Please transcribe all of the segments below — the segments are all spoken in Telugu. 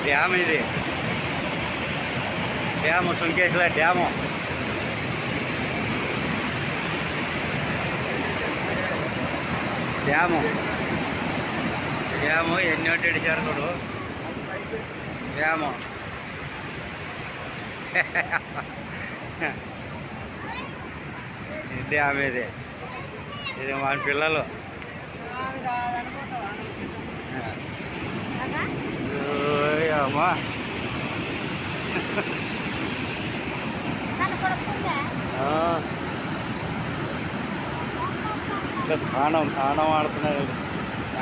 డ్యామ్ ఇది, dam Sunkeshwara dam. Dam dam ఎన్ని ఇడిచారు చూడు. డ్యాము డ్యామ్ ఇది మన పిల్లలు. అమ్మా తానం ఆడుతున్నారు.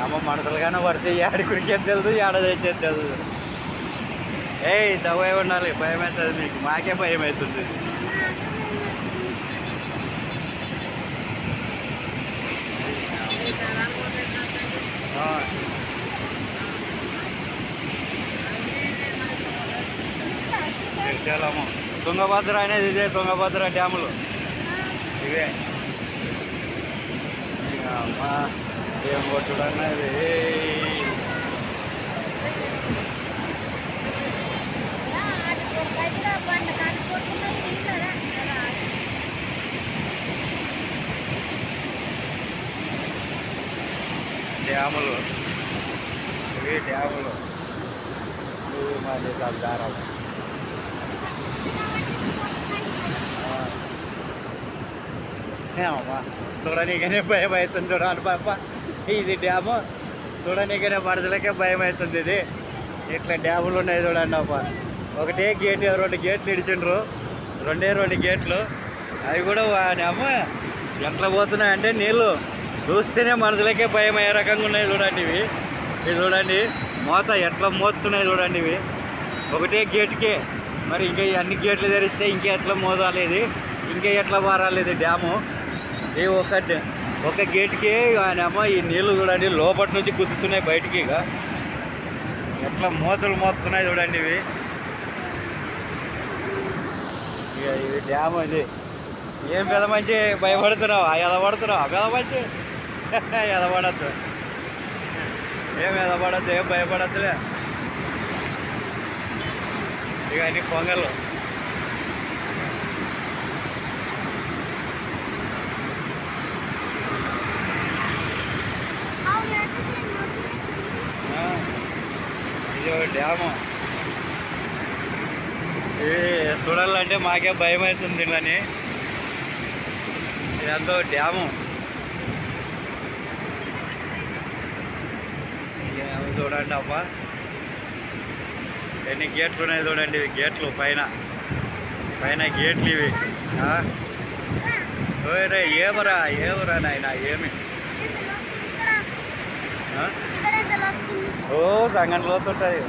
అమ్మ మనుషులుగానే పడితే ఏడు కురికేది తెలుసు, ఏడ తెచ్చేది తెలుసు. తవ్వే ఉండాలి, భయం అవుతుంది మీకు, మాకే భయం అవుతుంది. తుంగభద్ర అనేది ఇదే, తుంగభద్ర డ్యాములు ఇవే. అమ్మా ఏం కొట్టుడు అన్నది. డ్యాములు ఇవి, డ్యాములు మాది దారాలు. ఏమమ్మా చూడనీకనే భయం అవుతుంది చూడాలి పాప. ఇది డ్యాము చూడనీకనే మనుషులకే భయం అవుతుంది. ఇది ఇట్లా డ్యాములు ఉన్నాయి చూడండి అప్ప. ఒకటే గేట్, 2 గేట్లు ఇడిచిండ్రు, 2 గేట్లు. అవి కూడా అమ్మ ఎట్లా పోతున్నాయంటే నీళ్ళు చూస్తేనే మనుషులకే భయం అయ్యే రకంగా ఉన్నాయి చూడండి. ఇవి చూడండి, మోత ఎట్లా మోస్తున్నాయి చూడండి. ఇవి ఒకటే గేట్కే, మరి ఇంకా అన్ని గేట్లు తెరిస్తే ఇంకా ఎట్లా మోదాలేదు, ఇంకా ఎట్లా మారాలేదు డ్యాము. ఈ ఒక గేట్కి అమ్మ ఈ నీళ్ళు చూడండి లోపటి నుంచి గుద్దుతున్నాయి బయటికి. ఇక ఎట్లా మోతలు మోస్తున్నాయి చూడండి. ఇవి ఇది డ్యాము. ఇది ఏం పెద్ద మంచి భయపడుతున్నావు, ఎదపడుతున్నావు పెద్ద మంచి. ఎదపడద్దు, ఏం ఎదపడద్దు, ఏం భయపడద్దులే. ఇక అన్ని పొంగళ్ళు. ఇది డ్యాము. ఇవి చూడాలంటే మాకే భయం అవుతుంది. ఇళ్ళని ఇదంతా డ్యాము. చూడండి అప్ప, ఎన్ని గేట్లు ఉన్నాయి చూడండి. ఇవి గేట్లు, పైన గేట్లు ఇవి. ఓరే ఏమరా నాయన, ఏమి ఓ సంగంలో వస్తుంటుంది.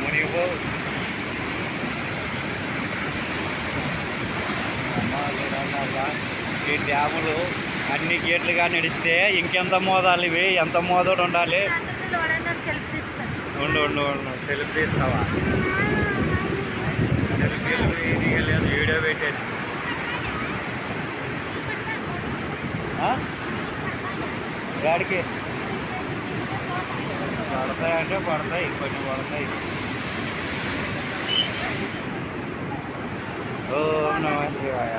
మునిగిపో ఈ డ్యాములు అన్ని గేట్లుగా నడిస్తే ఇంకెంత మోదాలి. ఇవి ఎంత మోదోడు ఉండాలి. ఉండు సెల్ఫీ తీస్తావా? సెల్ఫీలు తీయలేదు, వీడియో పెట్టేది. గాడికి పడతాయంటే పడతాయి, కొన్ని పడతాయి. ఓం నమః శివాయ.